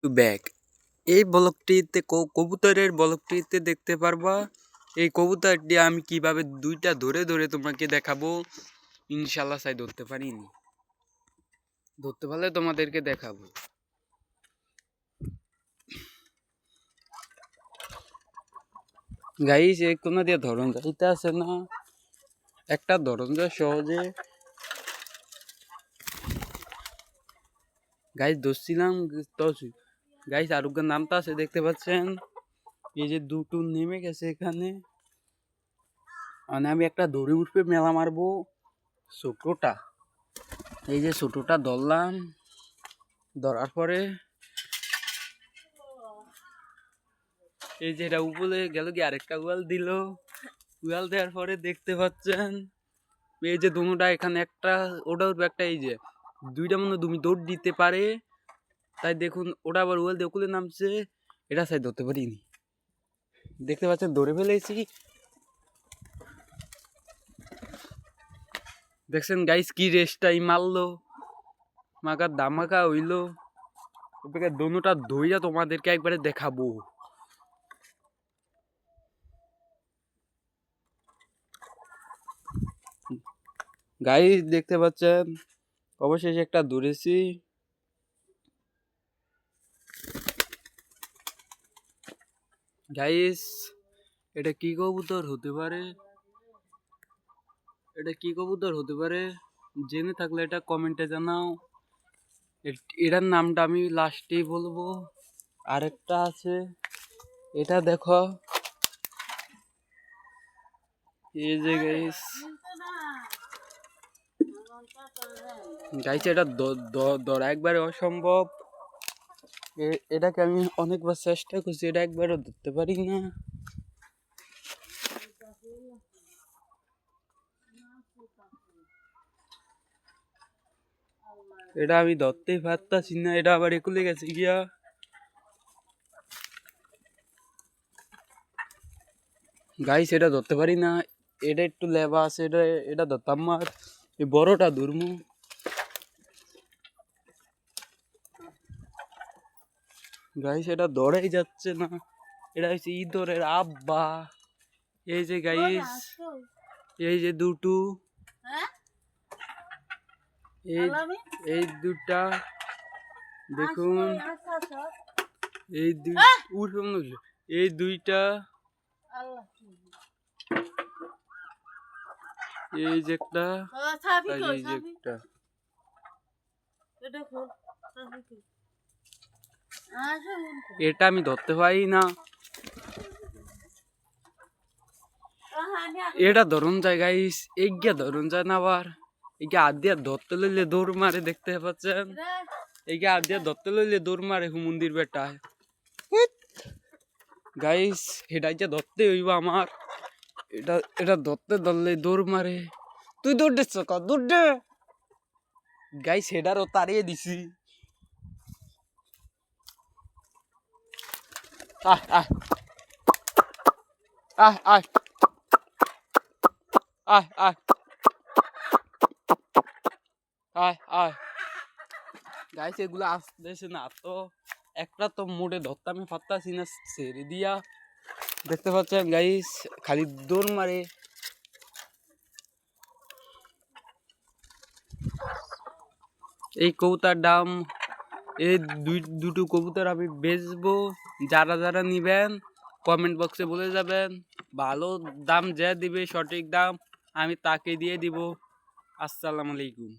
Back এই ব্লগটিতে কবুতরের ব্লগটিতে দেখতে পারবা এই কবুতরটি আমি কিভাবে দুইটা ধরে ধরে তোমাকে দেখাবো। ইনশাল্লাহ চাই ধরতে পারিনি, ধরতে পারলে তোমাদেরকে দেখাবো। গাইস এই কোনো দিয়ে ধরন যাইতে আছে না, একটা ধরন যায় সহজে। গাইস ধরছিলাম তো গাইস আরোগ্যের নামটা আছে দেখতে পাচ্ছেন, এই যে দুটো নেমে গেছে এখানে। মানে আমি একটা দড়ি উঠবে মেলা মারবো ছোটটা, এই যে ছোটটা ধরলাম, ধরার পরে এই যে এটা উপরে গেল কি আরেকটা উয়াল দিল, উয়াল দেওয়ার পরে দেখতে পাচ্ছেন এই যে দুটোটা এখানে একটা ওটা উঠবে একটা, এই যে দুইটা মনে তুমি দৌড় দিতে পারে, তাই দেখুন ওটা আবার উয়াল দিয়ে কুলে নামছে, এটা সাই ধরতে পারিনি। দেখতে পাচ্ছেন ধরে ফেলেছি। দেখছেন গাইস কি রেসটাই মারলো, মাগার দামাকা হইলো। দোনোটা ধইরা তোমাদেরকে একবারে দেখাবো। গাইস দেখতে পাচ্ছেন অবশেষে একটা ধরেছি। গাইস এটা কি কবুতর হতে পারে, এটা কি কবুতর হতে পারে জেনে থাকলে এটা কমেন্টে জানাও। এটার নামটা আমি লাস্টেই বলবো। আরেকটা আছে, এটা দেখো, এই যে গাইস গাইস এটা ধরা একবারে অসম্ভব। এটাকে আমি অনেকবার চেষ্টা করছি, এটা একবারও ধরতে পারি না। এটা আমি ধরতেই পারতাছি না, এটা আবার একুলে গেছে গিয়া। গাইস এটা ধরতে পারি না, এটা একটু লেবা আছে, এটা এটা ধরতাম আর এই বড়টা ধরমু। গাইস এটা ধরেই যাচ্ছে না, এটা হচ্ছে ইঁদুরের আব্বা। এই যে গাইস এই যে দুটো, এই দুটা দেখুন, এই এই দুইটা, এই যে একটা, এই যে একটা। এটা আমি ধরতে পারি না, এটা ধরুন যায় গাইস, এগিয়া ধরুন যায় না, আবার এগিয়ে হাত দিয়ে ধরতে লইলে দৌড় মারে দেখতে পাচ্ছেন, এগিয়ে হাত দিয়ে ধরতে লইলে দৌড় মারে হুমন্দির বেটা। গাইস এটা যে ধরতে হইব আমার, এটা এটা ধরতে ধরলে দৌড় মারে। তুই দৌড় দিচ্ছ ক, দৌড় দে। গাইস হেডারও তাড়িয়ে দিছি। আহ আহ আহ আহ আহ আহ আয় আয়। গাইস এগুলো আসতেছে না তো, একটা তো মোটে ধরতে আমি পারতাছি না ছেড়ে দিয়া। দেখতে পাচ্ছেন গাইস খালি দৌড় মারে। এই কবুতর দাম, এই দুটো কবুতর আমি বেচবো, যারা যারা নিবেন কমেন্ট বক্সে বলে যাবেন, ভালো দাম যে দিবে সঠিক দাম আমি তাকে দিয়ে দিব। আসসালামু আলাইকুম।